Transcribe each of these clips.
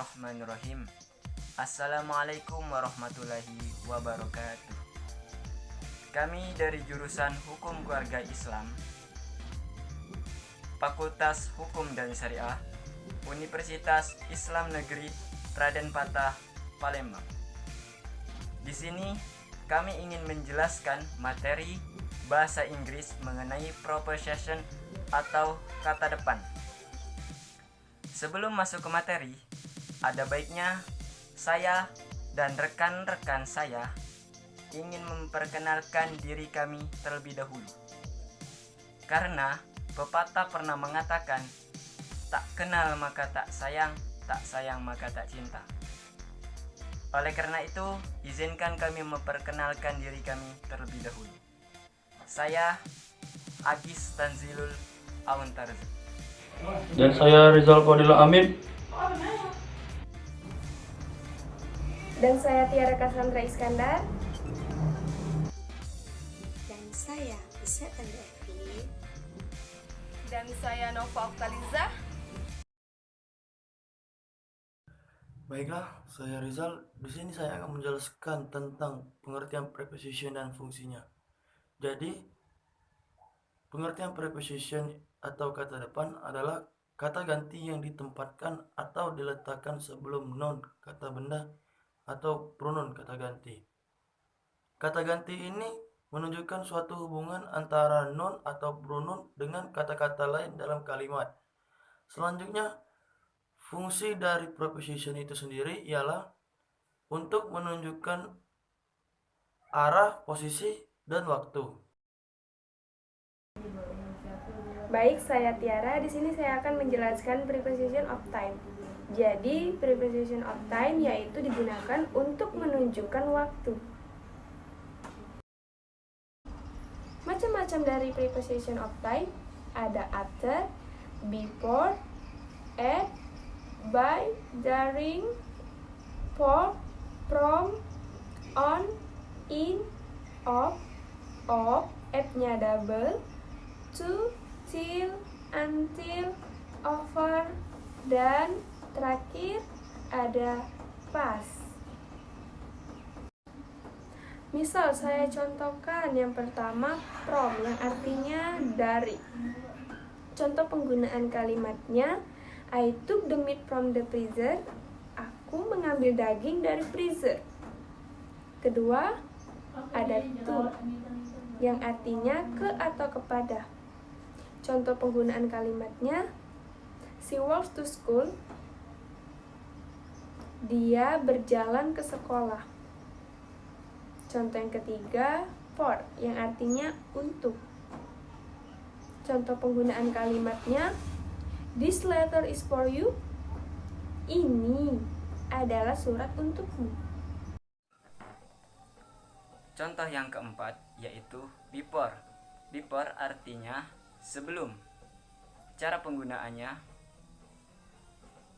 Bismillahirrahmanirrahim. Assalamualaikum warahmatullahi wabarakatuh. Kami dari jurusan Hukum Keluarga Islam, Fakultas Hukum dan Syariah, Universitas Islam Negeri Raden Patah, Palembang. Di sini kami ingin menjelaskan materi bahasa Inggris mengenai preposition atau kata depan. Sebelum masuk ke materi, ada baiknya saya dan rekan-rekan saya ingin memperkenalkan diri kami terlebih dahulu. Karena pepatah pernah mengatakan, tak kenal maka tak sayang maka tak cinta. Oleh karena itu, izinkan kami memperkenalkan diri kami terlebih dahulu. Saya Agis Tanzilul Auntarz. Dan saya Rizal Fadila Amin. Dan saya Tiara Cassandra Iskandar. Dan saya Isya Tandafi. Dan saya Nova Oktaliza. Baiklah, saya Rizal. Di sini saya akan menjelaskan tentang pengertian preposition dan fungsinya. Jadi, pengertian preposition atau kata depan adalah kata ganti yang ditempatkan atau diletakkan sebelum noun kata benda atau pronoun kata ganti. Kata ganti ini menunjukkan suatu hubungan antara noun atau pronoun dengan kata-kata lain dalam kalimat. Selanjutnya, fungsi dari preposition itu sendiri ialah untuk menunjukkan arah, posisi, dan waktu. Baik, saya Tiara. Di sini saya akan menjelaskan preposition of time. Jadi, preposition of time yaitu digunakan untuk menunjukkan waktu. Macam-macam dari preposition of time ada after, before, at, by, during, for, from, on, in, of, F-nya double, to, till, until, over, dan terakhir ada past. Misal saya contohkan yang pertama from yang artinya dari. Contoh penggunaan kalimatnya, I took the meat from the freezer. Aku mengambil daging dari freezer. Kedua, ada to yang artinya ke atau kepada. Contoh penggunaan kalimatnya, she walks to school. Dia berjalan ke sekolah. Contoh yang ketiga, for yang artinya untuk. Contoh penggunaan kalimatnya, this letter is for you. Ini adalah surat untukmu. Contoh yang keempat yaitu before. Before artinya sebelum. Cara penggunaannya,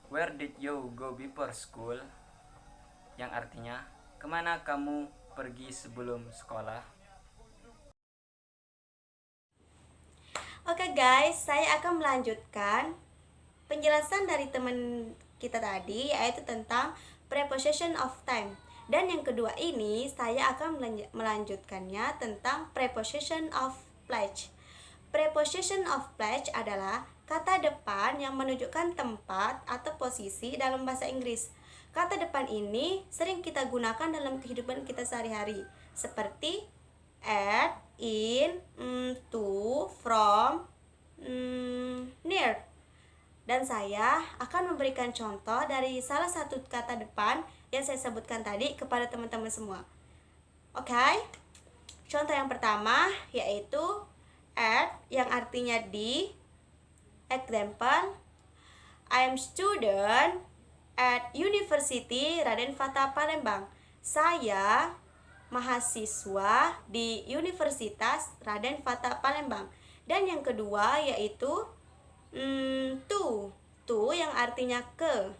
where did you go before school? Yang artinya, kemana kamu pergi sebelum sekolah? Oke guys, saya akan melanjutkan penjelasan dari teman kita tadi, yaitu tentang preposition of time. Dan yang kedua ini saya akan melanjutkannya tentang preposition of place. Preposition of place adalah kata depan yang menunjukkan tempat atau posisi dalam bahasa Inggris. Kata depan ini sering kita gunakan dalam kehidupan kita sehari-hari, seperti at, in, to, from, near. Dan saya akan memberikan contoh dari salah satu kata depan yang saya sebutkan tadi kepada teman-teman semua. Oke? Contoh yang pertama yaitu at yang artinya di. Example, I am student at University Raden Patah Palembang. Saya mahasiswa di Universitas Raden Patah Palembang. Dan yang kedua yaitu to yang artinya ke.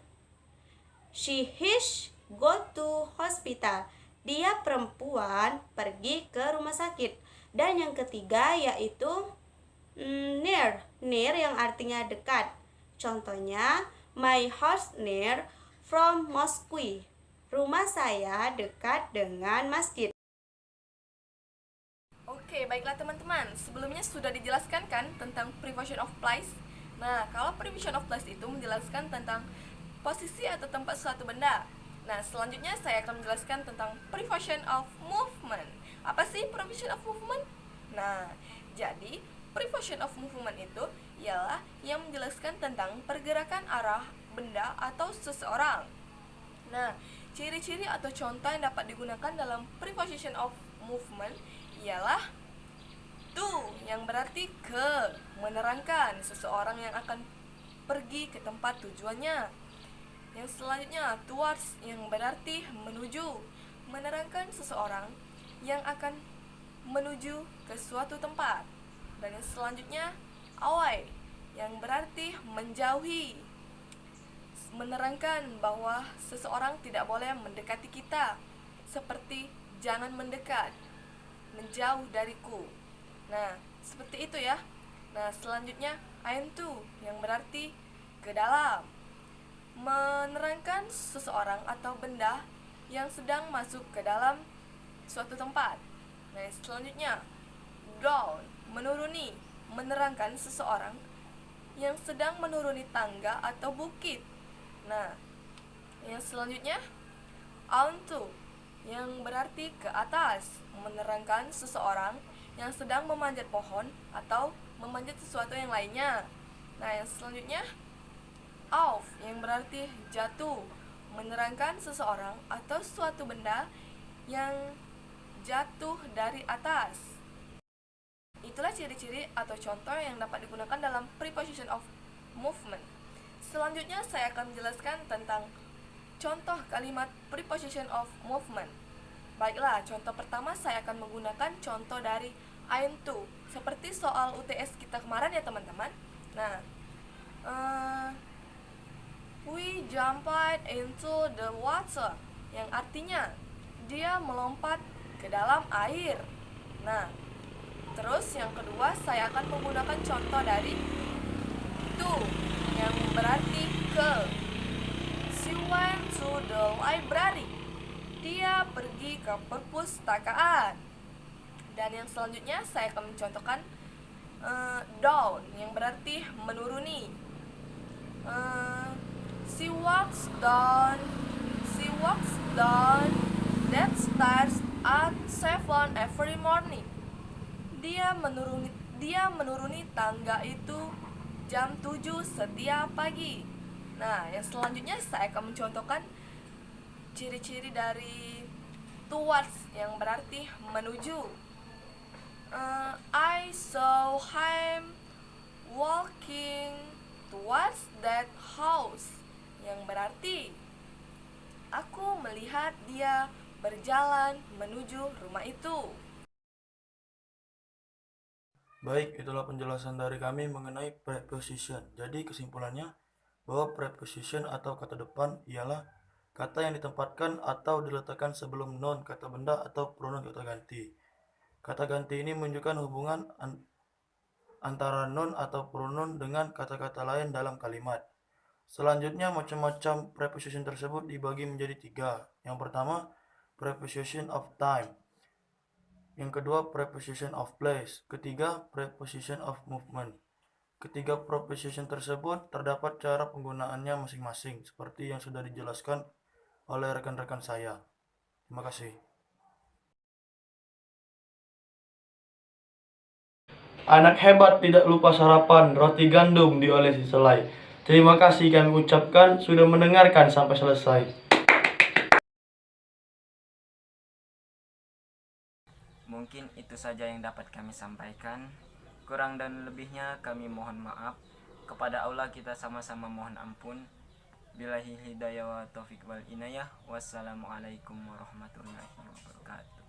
She his go to hospital. Dia perempuan pergi ke rumah sakit. Dan yang ketiga yaitu near yang artinya dekat. Contohnya, my house near from mosque. Rumah saya dekat dengan masjid. Oke, baiklah teman-teman. Sebelumnya sudah dijelaskan kan tentang preposition of place. Nah, kalau preposition of place itu menjelaskan tentang posisi atau tempat suatu benda. Nah, selanjutnya saya akan menjelaskan tentang preposition of movement. Apa sih preposition of movement? Nah, jadi preposition of movement itu ialah yang menjelaskan tentang pergerakan arah benda atau seseorang. Nah, ciri-ciri atau contoh yang dapat digunakan dalam preposition of movement ialah to, yang berarti ke, menerangkan seseorang yang akan pergi ke tempat tujuannya. Yang selanjutnya towards, yang berarti menuju, menerangkan seseorang yang akan menuju ke suatu tempat. Dan yang selanjutnya away, yang berarti menjauhi, menerangkan bahwa seseorang tidak boleh mendekati kita, seperti jangan mendekat, menjauh dariku. Nah, seperti itu ya. Nah, selanjutnya into, yang berarti ke dalam, menerangkan seseorang atau benda yang sedang masuk ke dalam suatu tempat. Nah, selanjutnya down, menuruni, menerangkan seseorang yang sedang menuruni tangga atau bukit. Nah, yang selanjutnya onto, yang berarti ke atas, menerangkan seseorang yang sedang memanjat pohon atau memanjat sesuatu yang lainnya. Nah, yang selanjutnya off, yang berarti jatuh, menerangkan seseorang atau suatu benda yang jatuh dari atas. Itulah ciri-ciri atau contoh yang dapat digunakan dalam preposition of movement. Selanjutnya saya akan menjelaskan tentang contoh kalimat preposition of movement. Baiklah, contoh pertama saya akan menggunakan contoh dari into, seperti soal UTS kita kemarin ya teman-teman. Nah, we jumped into the water, yang artinya dia melompat ke dalam air. Nah, terus yang kedua saya akan menggunakan contoh dari to, yang berarti ke. She went to the library, dia pergi ke perpustakaan. Dan yang selanjutnya saya akan mencontohkan down, yang berarti menuruni. She walks down that stairs at 7 every morning. Dia menuruni tangga itu jam 7 setiap pagi. Nah, yang selanjutnya saya akan mencontohkan ciri-ciri dari towards, yang berarti menuju. I saw him walking towards that house, yang berarti aku melihat dia berjalan menuju rumah itu. Baik, itulah penjelasan dari kami mengenai preposition. Jadi kesimpulannya bahwa preposition atau kata depan ialah kata yang ditempatkan atau diletakkan sebelum noun kata benda atau pronoun kata ganti. Kata ganti ini menunjukkan hubungan antara noun atau pronoun dengan kata-kata lain dalam kalimat. Selanjutnya, macam-macam preposition tersebut dibagi menjadi 3. Yang pertama, preposition of time. Yang kedua, preposition of place. Ketiga, preposition of movement. Ketiga preposition tersebut terdapat cara penggunaannya masing-masing, seperti yang sudah dijelaskan oleh rekan-rekan saya. Terima kasih. Anak hebat tidak lupa sarapan, roti gandum diolesi selai. Terima kasih kami ucapkan sudah mendengarkan sampai selesai. Mungkin itu saja yang dapat kami sampaikan. Kurang dan lebihnya kami mohon maaf. Kepada Allah kita sama-sama mohon ampun. Billahi hidayah wa taufiq wal inayah. Wassalamualaikum warahmatullahi wabarakatuh.